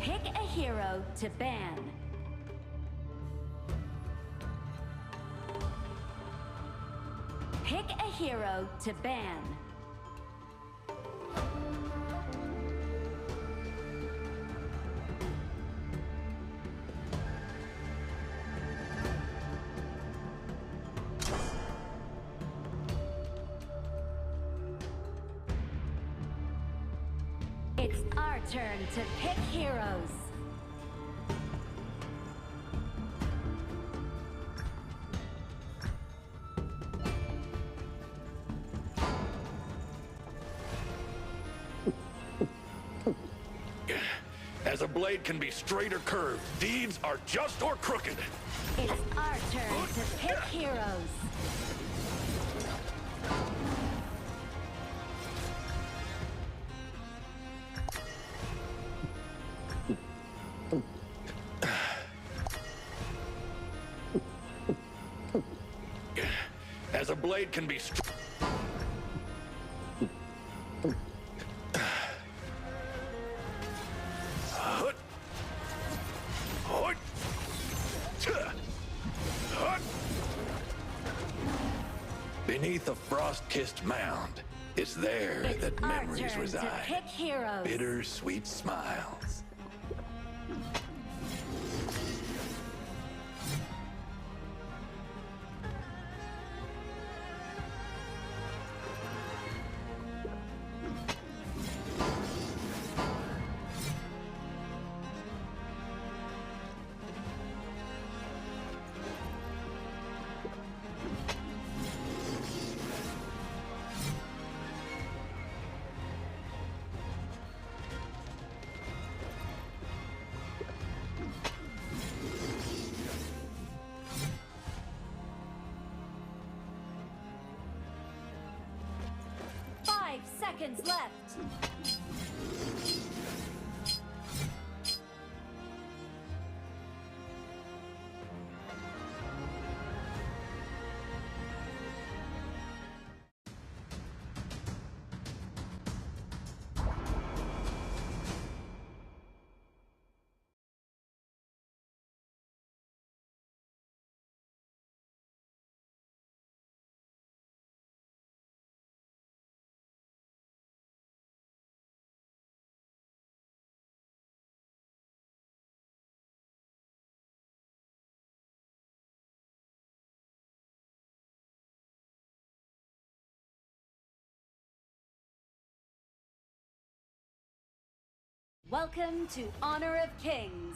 Pick a hero to ban. Pick a hero to ban. It's our turn to pick heroes. As a blade can be straight or curved, deeds are just or crooked. It's our turn to pick heroes. As a blade can be beneath a frost-kissed mound, it's there It's that our memories turn reside. to pick heroes. Bittersweet smiles. Seconds left. Welcome to Honor of Kings.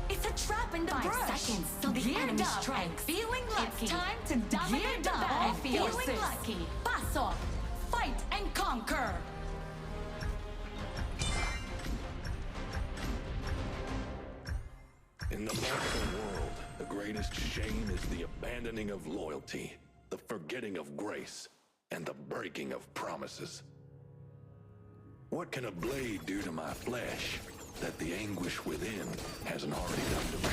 It's a trap in the 5 brush. seconds till the Geared enemy up strikes. and feeling lucky. It's time to dominate Geared the up and battlefield. feeling lucky. Pass off. Fight and conquer. In the mortal world, the greatest shame is the abandoning of loyalty, the forgetting of grace, and the breaking of promises. What can a blade do to my flesh that the anguish within hasn't already done to me?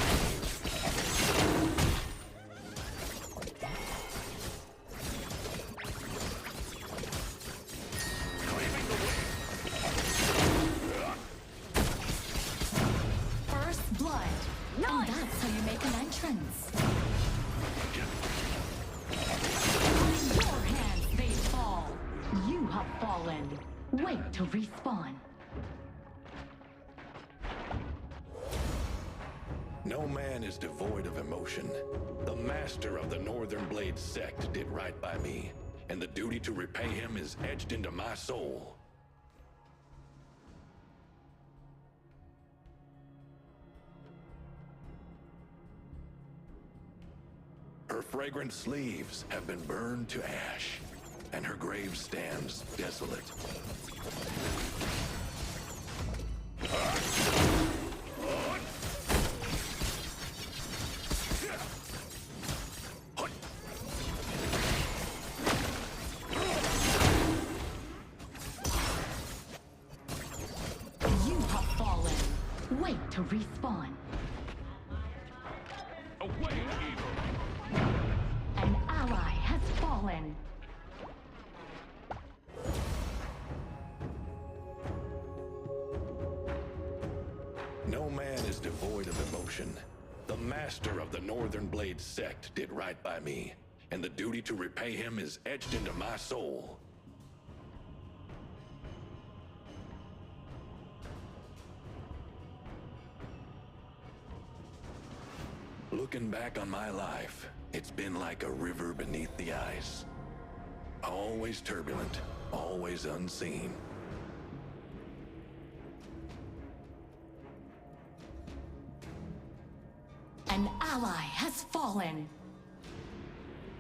Claiming the win. First blood. And that's how you make an entrance. In your hands they fall. You have fallen. Wait to respawn. No man is devoid of emotion. The master of the Northern Blade sect did right by me, and the duty to repay him is etched into my soul. Her fragrant sleeves have been burned to ash, and her grave stands desolate. You have fallen. Wait to respawn. Away, evil! An ally has fallen. No man is devoid of emotion. The master of the Northern Blade sect did right by me, and the duty to repay him is etched into my soul. Looking back on my life, it's been like a river beneath the ice. Always turbulent, always unseen. An ally has fallen.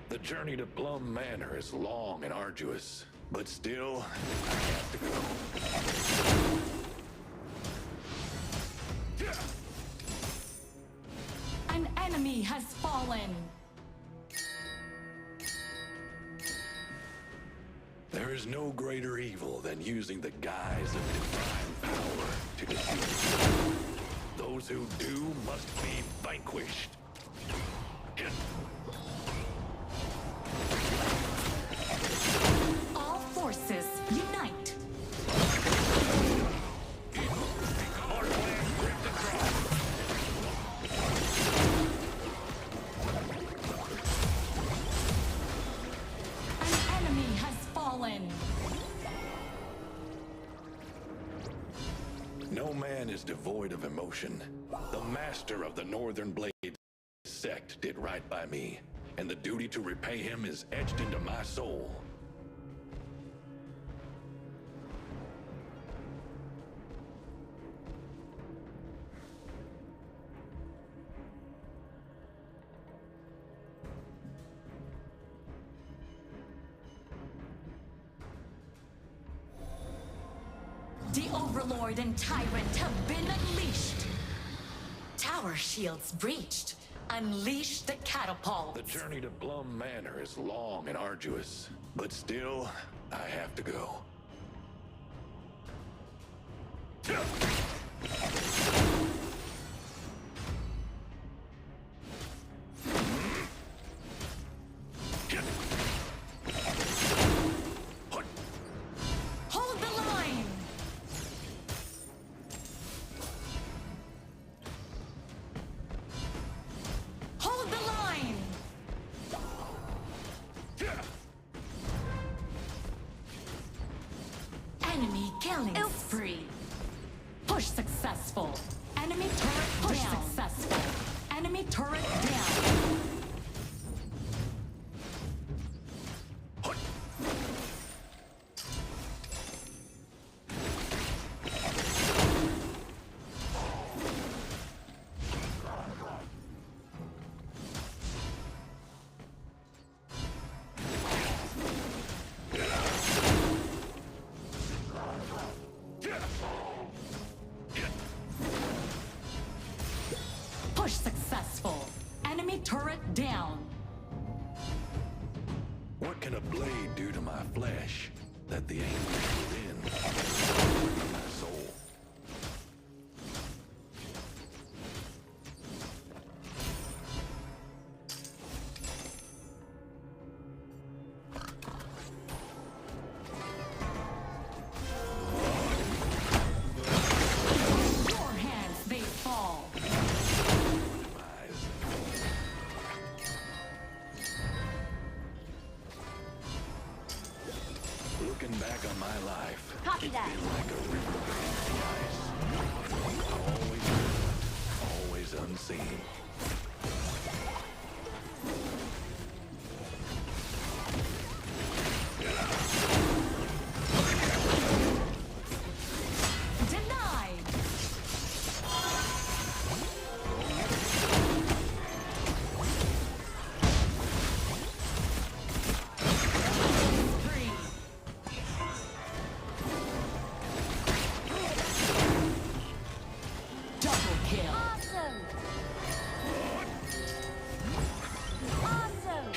The journey to Plum Manor is long and arduous, but still, I have to go. An enemy has fallen. There is no greater evil than using the guise of divine power to deceive. Those who do must be vanquished. All forces unite. An enemy has fallen. No man is devoid of emotion. The master of the Northern Blade sect did right by me, and the duty to repay him is etched into my soul. The Overlord and Tyrant have been unleashed. Tower shields breached. Unleash the catapult. The journey to Plum Manor is long and arduous, but still, I have to go. Hold the line. Hold the line. Enemy killing spree. Push successful. Enemy turret push down. Successful. Enemy turret down. Push successful. Enemy turret down. What can a blade do to my flesh that the angels within can do to my soul? Your hands they fall. Looking back on my life, Copy it's that. been like a river beneath the ice. Always turbulent, always unseen. Denied. Spree. Double kill. Awesome! Awesome!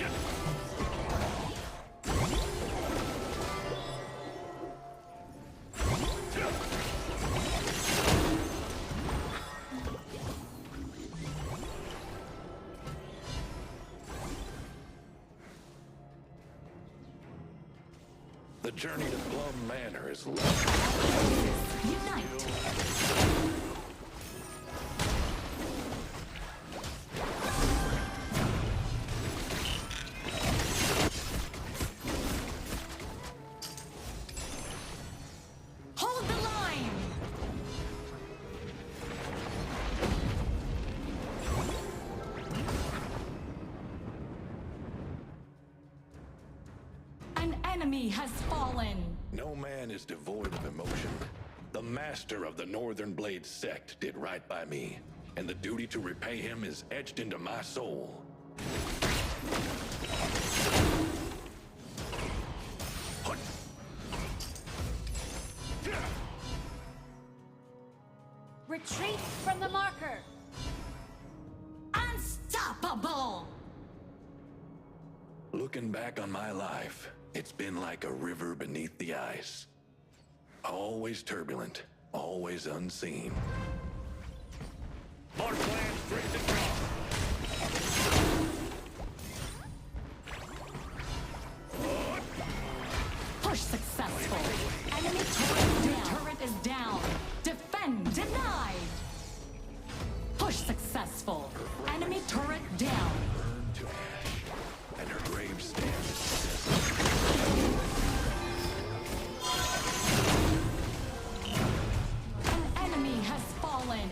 The journey to Plum Manor is long. Unite. has fallen. No man is devoid of emotion. The master of the Northern Blade sect did right by me, and the duty to repay him is etched into my soul. Retreat from the marker. Unstoppable! Looking back on my life, it's been like a river beneath the ice. Always turbulent, always unseen. Our plan straight to drop. Push successful. Enemy turret down. Turret is down. Defend denied. Push successful. Enemy turret down. Burned to ash, and her grave stands. An enemy has fallen.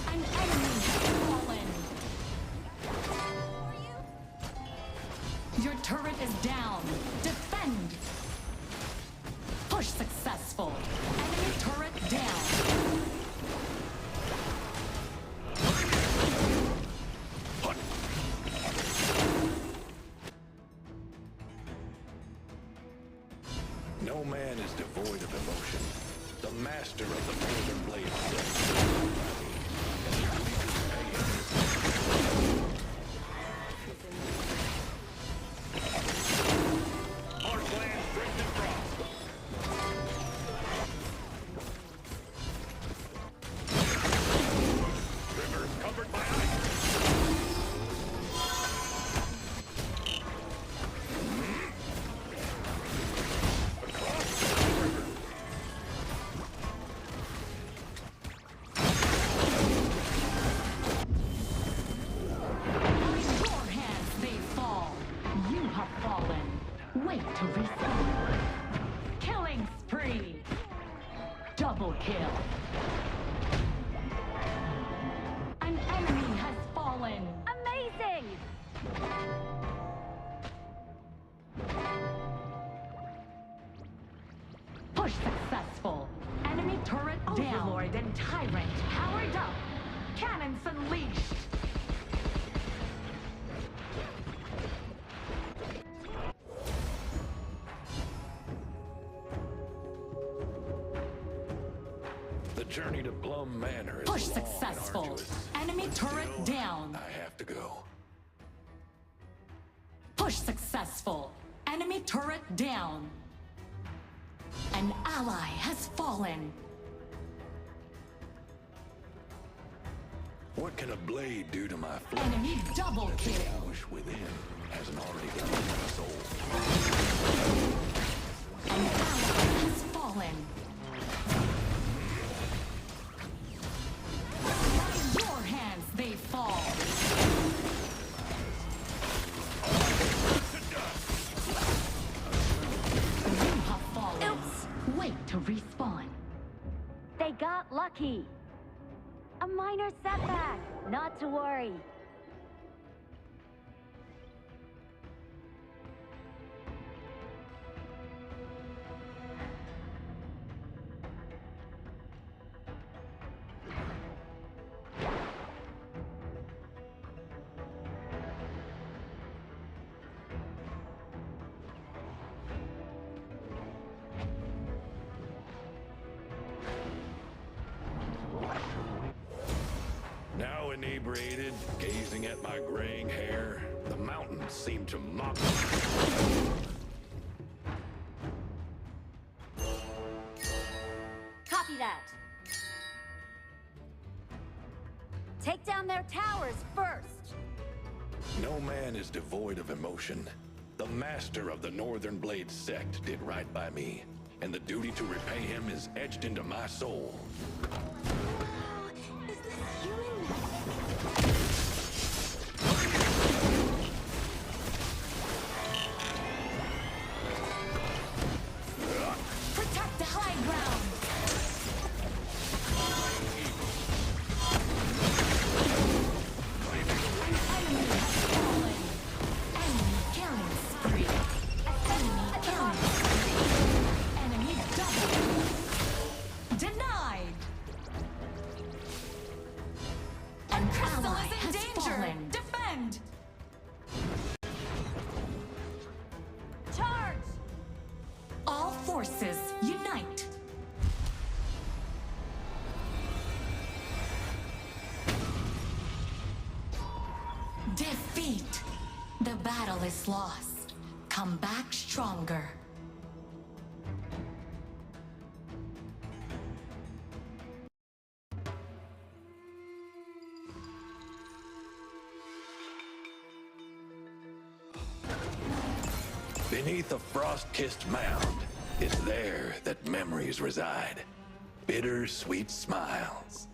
An enemy has fallen. Your turret is down. Defend. Push successful. Enemy turret down. No man is devoid of emotion. The master of the Northern Blade sect. Our plan straight to drop. Rivers covered by ice. Your hands they fall. You have fallen. Wait to respawn. Killing spree. Double kill. An enemy has fallen. Amazing! Push successful. Enemy turret down. Overlord and Tyrant powered up. Cannons unleashed. The journey to Plum Manor is Push long and successful. arduous. Enemy turret Still, down. I have to go. Push successful. Enemy turret down. An ally has fallen. What can a blade do to my flesh? Enemy double that the kill. anguish within hasn't already done to my soul. An ally has fallen. By your hands they fall. You have fallen. Oops. Wait to respawn. They got lucky. A minor setback. Not to worry. Now inebriated, gazing at my graying hair, the mountains seem to mock me. Copy that. Take down their towers first. No man is devoid of emotion. The master of the Northern Blade sect did right by me, and the duty to repay him is etched into my soul. Is this human? Protect the high ground. An enemy has fallen. Enemy killing spree. Enemy Red Crystal ally is in has danger! fallen. Defend! Charge! All forces unite. Defeat. The battle is lost. Come back stronger. Beneath a frost-kissed mound, it's there that memories reside. Bitter, sweet smiles.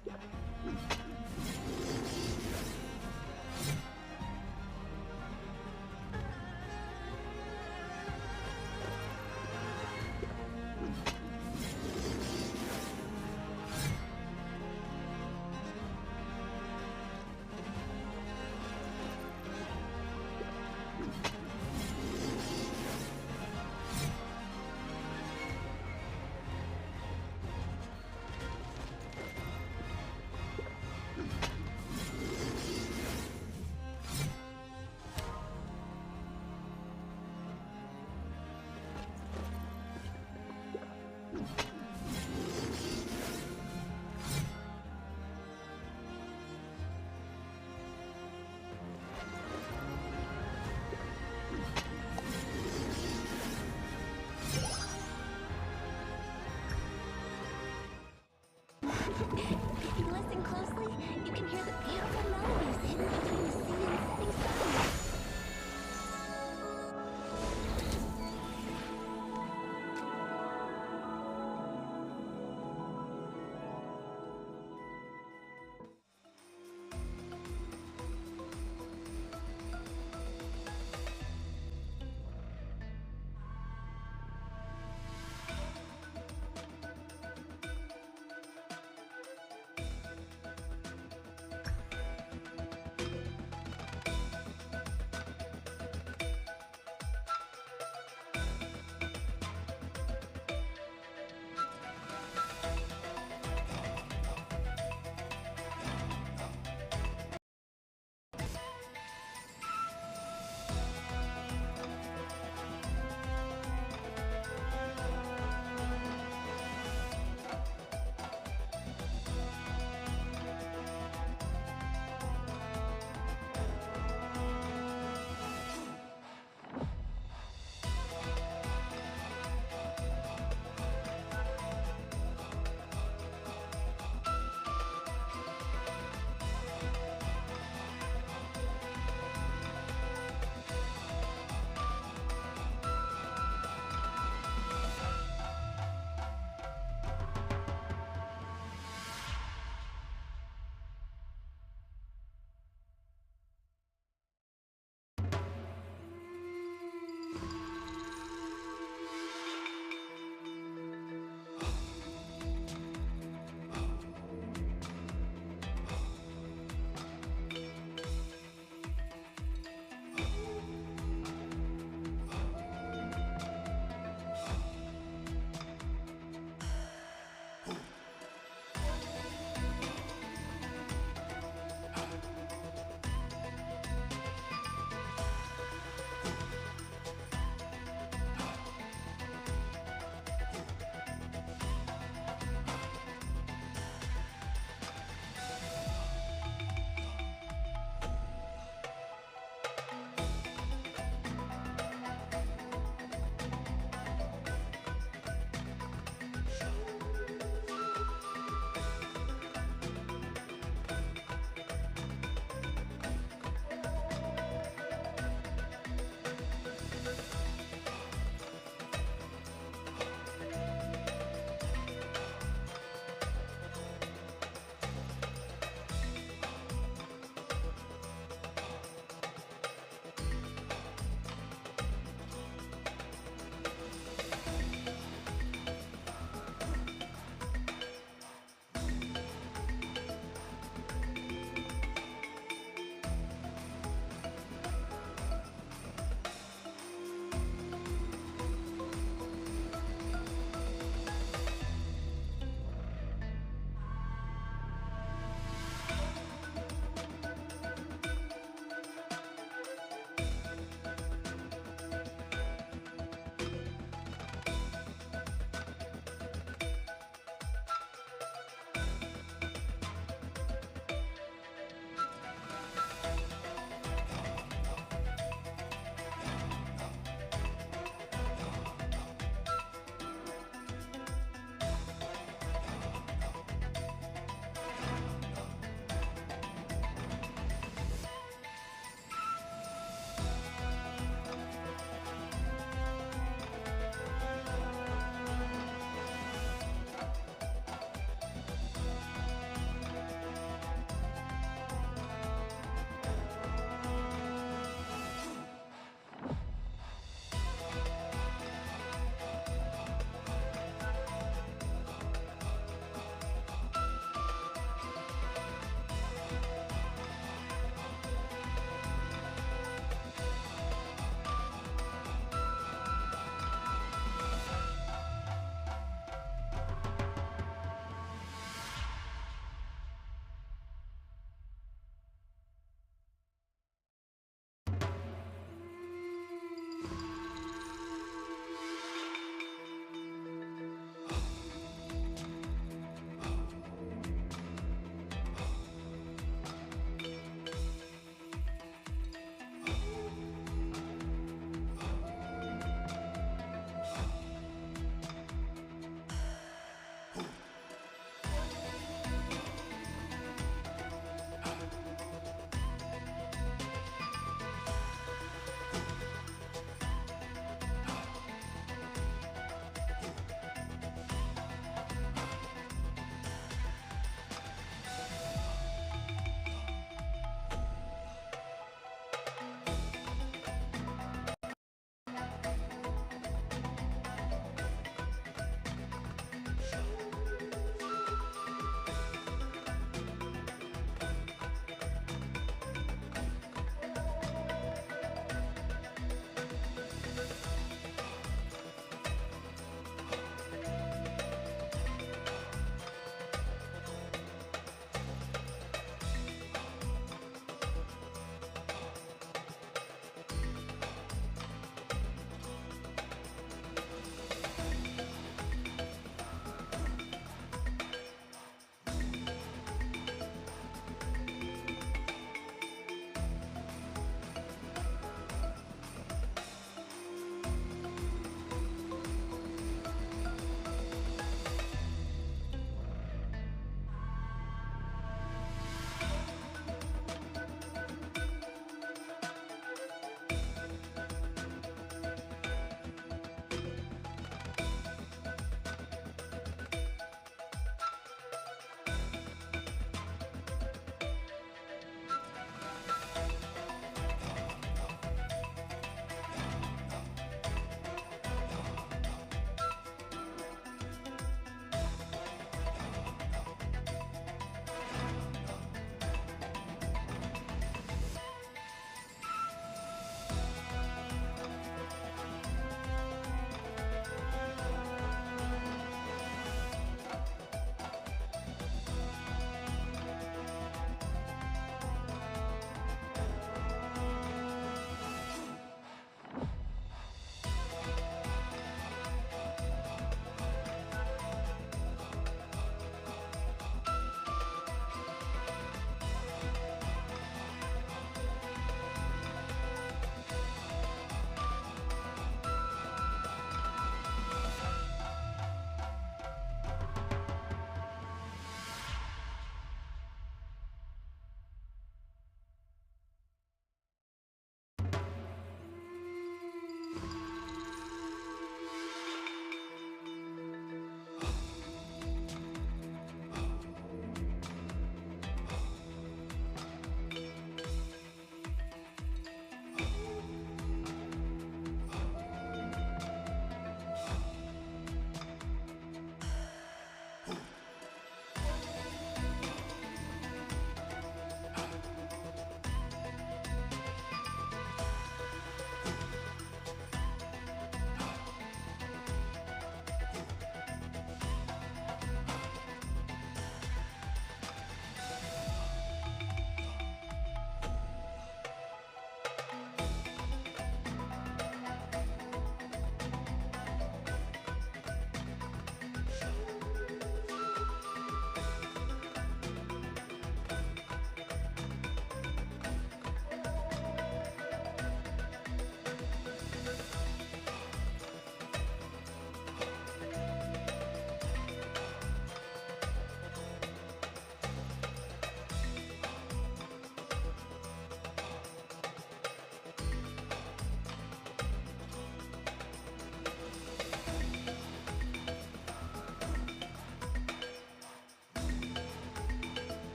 If you listen closely, you can hear the beautiful melodies hidden between the sea and setting sun.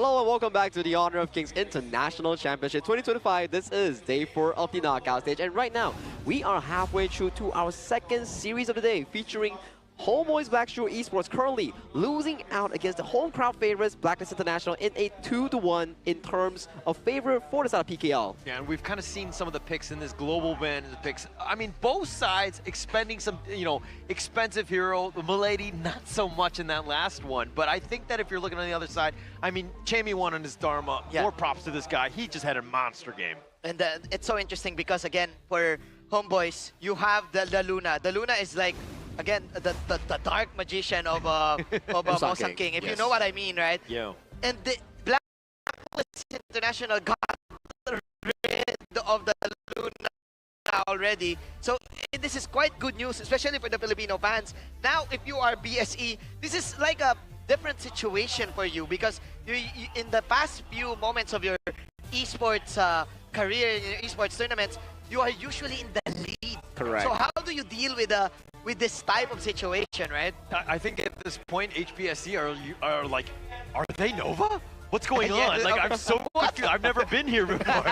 Hello and welcome back to the Honor of Kings International Championship 2025. This is day 4 of the knockout stage, and right now we are halfway through to our second series of the day, featuring Homeboys Black Shoe Esports currently losing out against the home crowd favorites Blacklist International in a 2-1 in terms of favor for the side of PKL. Yeah, and we've kind of seen some of the picks in this global ban, the picks. I mean, both sides expending some, expensive hero. The Milady, not so much in that last one. But I think that if you're looking on the other side, I mean, Chammy won on his Dharma. Yeah. More props to this guy. He just had a monster game. And it's so interesting because, again, for Homeboys, you have the Luna. The Luna is like, again, the dark magician of Musang King, if you know what I mean, right? Yeah. And the Blacklist International got rid of the Luna already. So this is quite good news, especially for the Filipino fans. Now, if you are BSE, this is like a different situation for you because you in the past few moments of your esports career, in your esports tournaments, you are usually in the lead. Correct. So how do you deal with this type of situation, right? I think at this point, HBSC are like, are they Nova? What's going on? Like, I'm so confused. I've never been here before.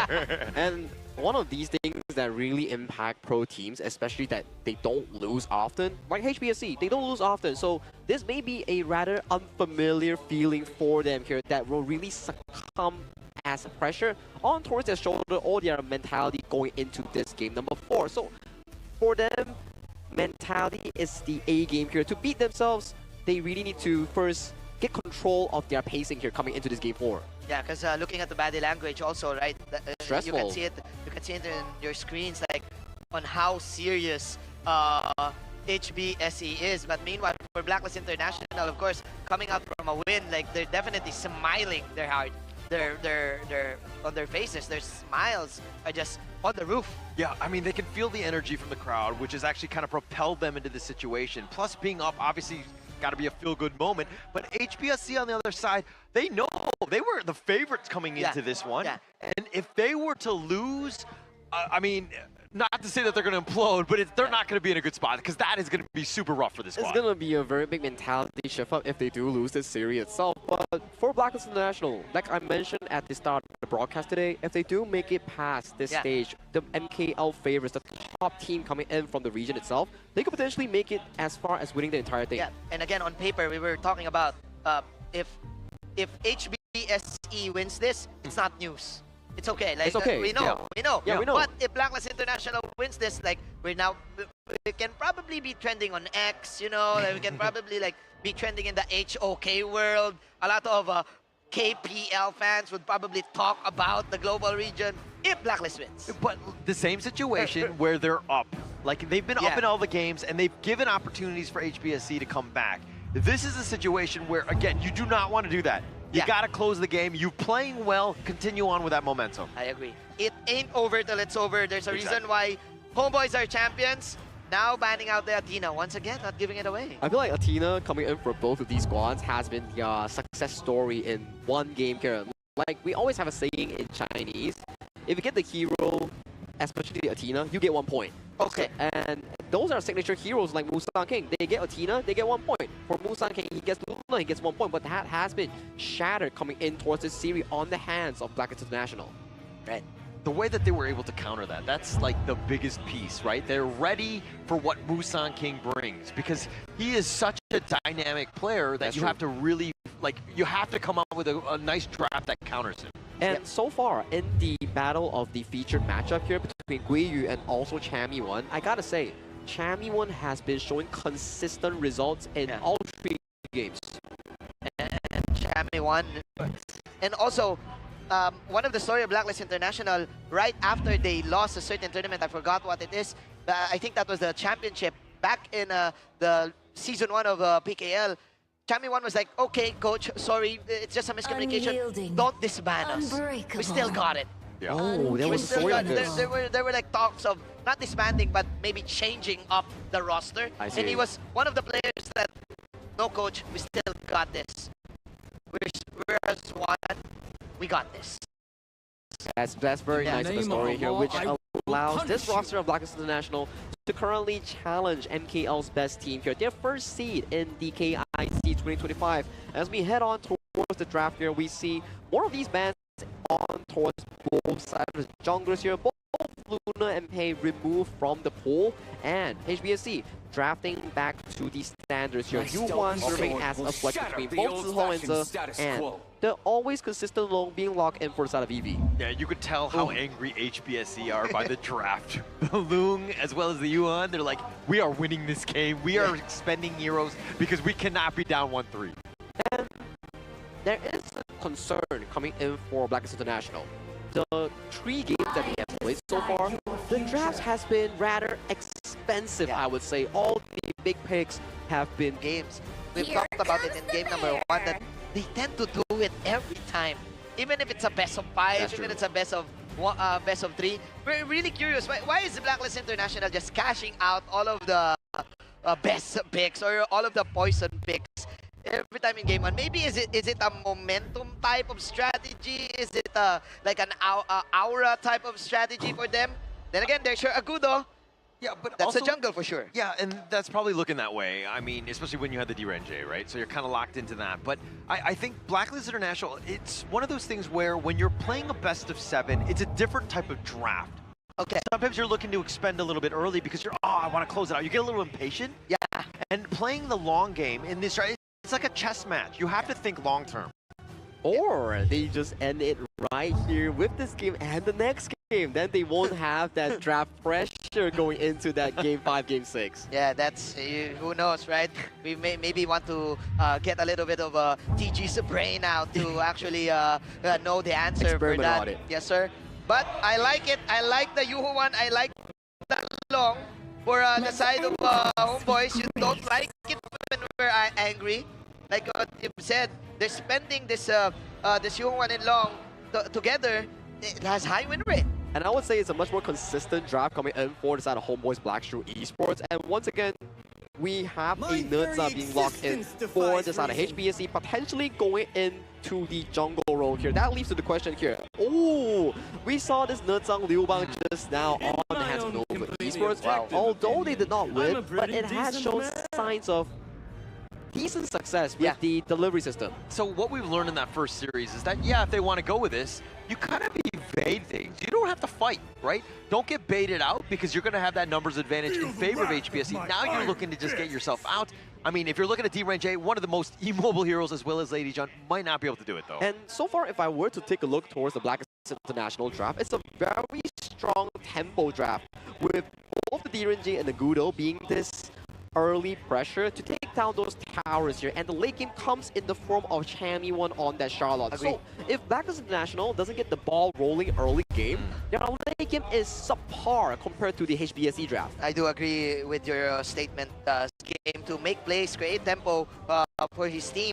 And one of these things that really impact pro teams, especially that they don't lose often, like HBSC, they don't lose often. So this may be a rather unfamiliar feeling for them here that will really succumb as pressure on towards their shoulder or their mentality going into this game number 4. So for them, mentality is the A game here. To beat themselves, they really need to first get control of their pacing here coming into this game 4. Yeah, because looking at the body language also, right? Stressful. You can see it in your screens, like on how serious HBSE is. But meanwhile, for Blacklist International, of course, coming out from a win, like they're definitely smiling their heart. They're on their faces, their smiles are just on the roof. Yeah, I mean, they can feel the energy from the crowd, which has actually kind of propelled them into this situation. Plus, being up, obviously, got to be a feel-good moment. But HBSC on the other side, they know they were the favorites coming into this one. Yeah. And if they were to lose, I mean, not to say that they're going to implode, but they're not going to be in a good spot because that is going to be super rough for this squad. It's going to be a very big mentality shift up if they do lose this series itself. But for Blacklist International, like I mentioned at the start of the broadcast today, if they do make it past this stage, the MKL favorites, the top team coming in from the region itself, they could potentially make it as far as winning the entire thing. Yeah, and again, on paper, we were talking about if HBSE wins this, it's not news. It's okay. Like, it's okay. We know. Yeah, we know. But if Blacklist International wins this, like we can probably be trending on X. Like, we can probably like be trending in the HOK world. A lot of KPL fans would probably talk about the global region if Blacklist wins. But the same situation where they're up. Like, they've been up in all the games, and they've given opportunities for HBSC to come back. This is a situation where, again, you do not want to do that. You gotta close the game. You playing well, continue on with that momentum. I agree. It ain't over till it's over. There's a reason why Homeboys are champions. Now banning out the Athena. Once again, not giving it away. I feel like Athena coming in for both of these squads has been the success story in one game here. Like, we always have a saying in Chinese, if you get the hero, especially the Athena, you get 1 point. Okay. And those are signature heroes like Musang King. They get Athena, they get 1 point. For Musang King, he gets Luna, he gets 1 point. But that has been shattered coming in towards this series on the hands of Blacklist International. Right. The way that they were able to counter that, that's like the biggest piece, right? They're ready for what Musang King brings because he is such a dynamic player that you have to really, like, you have to come up with a nice draft that counters him. And so far, in the battle of the featured matchup here between Guiyu and also Chammy 1, I gotta say, Chammy 1 has been showing consistent results in all 3 games. And Chammy 1. And also, one of the story of Blacklist International, right after they lost a certain tournament, I forgot what it is. I think that was the championship back in the season 1 of PKL. Chammy 1 was like, okay, coach, sorry, it's just a miscommunication. Unyielding. Don't disband us. Unbreakable. We still got it. Yeah. Oh, there was a story of this. There were like talks of not disbanding, but maybe changing up the roster. I see. And he was one of the players that, no, coach, we still got this. We're as one. We got this. That's very nice of the story here, which allows this roster of Blacklist International to currently challenge MKL's best team here, their first seed in the KIC 2025, as we head on towards focus the draft here, we see more of these bans on towards both sides of the junglers here. Both Luna and Pei removed from the pool, and HBSC drafting back to the standards here. Yuan serving as a flex between both Zihong and Ze, and the always consistent Long being locked in for the side of EV. Yeah, you could tell how angry HBSC are by the draft. The Lung as well as the Yuan, they're like, we are winning this game. We are expending heroes because we cannot be down 1-3. And there is a concern coming in for Black International. The 3 games that they have played so far, the drafts has been rather expensive, I would say. All the big picks have been games. We've talked about it in game number 1 that they tend to do it every time. Even if it's a best of 5, even if it's a best of 3. We're really curious. Why is Blacklist International just cashing out all of the best picks or all of the poison picks every time in game 1? Maybe is it a momentum type of strategy? Is it like an aura type of strategy for them? Then again, there's your Agudo. Yeah, but that's also, a jungle for sure. Yeah, and that's probably looking that way. I mean, especially when you had the D-Renge, right? So you're kind of locked into that. But I think Blacklist International, it's one of those things where when you're playing a best of 7, it's a different type of draft. Okay. Sometimes you're looking to expend a little bit early because you're, I want to close it out. You get a little impatient. Yeah. And playing the long game in this, it's like a chess match. You have to think long term. Or they just end it right here with this game and the next game. Then they won't have that draft pressure going into that game 5, game 6. Yeah, that's, who knows, right? We maybe want to get a little bit of TG's brain out to actually know the answer Experiment for that. on it. Yes, sir. But I like it. I like the Yuhu one. I like the long for the side of homeboys. You don't like it when we're angry. Like what you said, they're spending this this Yuhu one and long together. It has high win rate. And I would say it's a much more consistent draft coming in for the side of Homeboys Black Shoe Esports. And once again, we have a NICZ being locked in for the side of HBSC, potentially going into the jungle role here. That leads to the question here. Oh, we saw this NICZ Liu Bang just now on the hands of Nova Esports. Wow. Although they did not win, but it has shown signs of decent success with the delivery system. So what we've learned in that first series is that, yeah, if they want to go with this, you kind of evade things. You don't have to fight, right? Don't get baited out because you're going to have that numbers advantage in favor of HBSC. Now you're looking to just get yourself out. I mean, if you're looking at D-Range, one of the most immobile heroes as well as Lady John might not be able to do it, though. And so far, if I were to take a look towards the Black International draft, it's a very strong tempo draft with both the D-Range and the Gudo being this early pressure to take down those towers here, and the late game comes in the form of Chammy one on that Charlotte. Agreed. So if Blacklist International doesn't get the ball rolling early game, their late game is subpar compared to the HBSC draft. I do agree with your statement, game to make plays, create tempo for his team.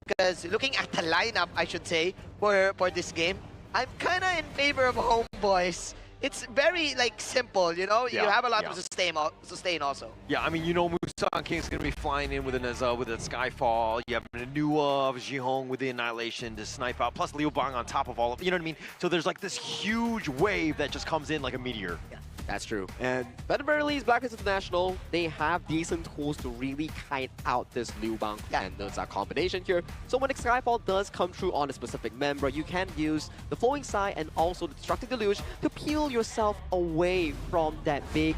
Because looking at the lineup, I should say, for this game, I'm kind of in favor of Homeboys. It's very simple, you know. You have a lot to sustain also. Yeah, I mean, you know, Musang King's gonna be flying in with a NICZ, with a Skyfall. You have a new of Jihong with the Annihilation to snipe out, plus Liu Bang on top of all of, you know what I mean? So there's like this huge wave that just comes in like a meteor. Yeah. That's true. And at the very least, Blacklist International, they have decent tools to really kite out this Liu Bang and NICZ combination here. So when the Skyfall does come through on a specific member, you can use the Flowing Sai and also the Destructive Deluge to peel yourself away from that big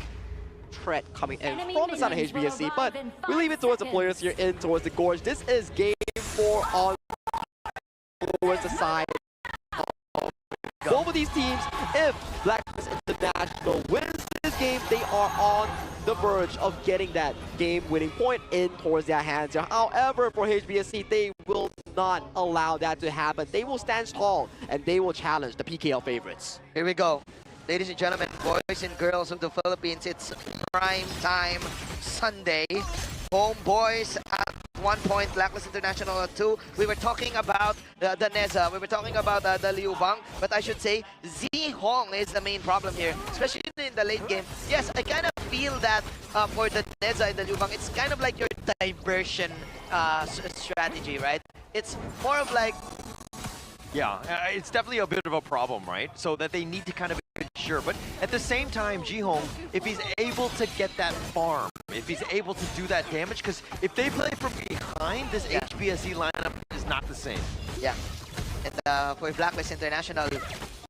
threat coming in from the side of HBSC. But we leave it towards the players here in towards the Gorge. This is game 4 on towards the side. Both of these teams, if Blacklist International wins this game, they are on the verge of getting that game-winning point in towards their hands. However, for HBSC, they will not allow that to happen. They will stand tall, and they will challenge the PKL favorites. Here we go. Ladies and gentlemen, boys and girls of the Philippines, it's prime time Sunday. Homeboys at 1 point, Blacklist International at 2. We were talking about the NICZ, we were talking about the Liu Bang, but I should say Zihong is the main problem here, especially in the late game. Yes, I kind of feel that for the NICZ and the Liu Bang, it's kind of like your diversion strategy, right? It's more of like... Yeah, it's definitely a bit of a problem, right? So that they need to kind of ensure. But at the same time, Jihong, if he's able to get that farm, if he's able to do that damage, because if they play from behind, this HBSC lineup is not the same. Yeah. And for Blacklist International,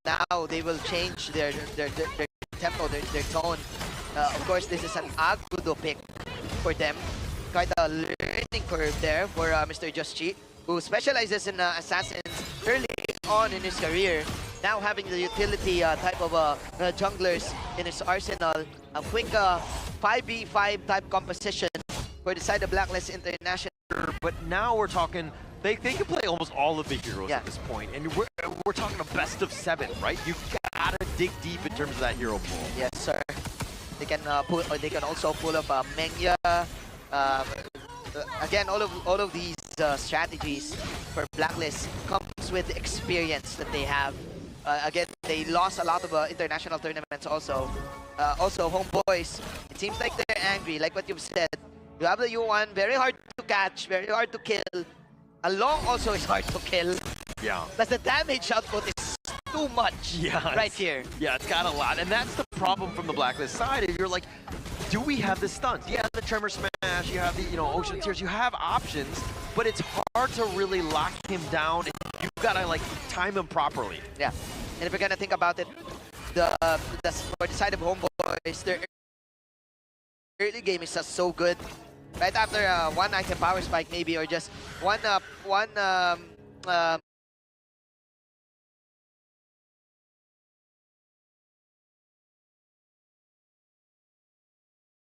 now they will change their tempo, their tone. Of course, this is an Agudo pick for them. Quite a learning curve there for Mr. Just Chi, who specializes in assassins early on in his career. Now having the utility type of junglers in his arsenal, a quick 5v5 type composition for the side of Blacklist International. But now we're talking, they can play almost all of the heroes at this point, and we're talking a best of 7, right? You gotta dig deep in terms of that hero pool. Yes, sir. They can they can also pull up Mengya. Again, all of these strategies for Blacklist comes with the experience that they have. Again, they lost a lot of international tournaments also. Also, homeboys, it seems like they're angry, like what you've said. You have the U1, very hard to catch, very hard to kill. A long also is hard to kill. Yeah. Plus the damage output is too much right here. Yeah, it's got a lot, and that's the problem from the Blacklist side. If you're like, do we have the stunts? Yeah, the Tremor Smash, you have the Ocean Tears, you have options, but it's hard to really lock him down. You've got to like time him properly. Yeah, and if we're gonna think about it, for the side of homeboys, their early game is just so good. Right after one item power spike maybe, or just one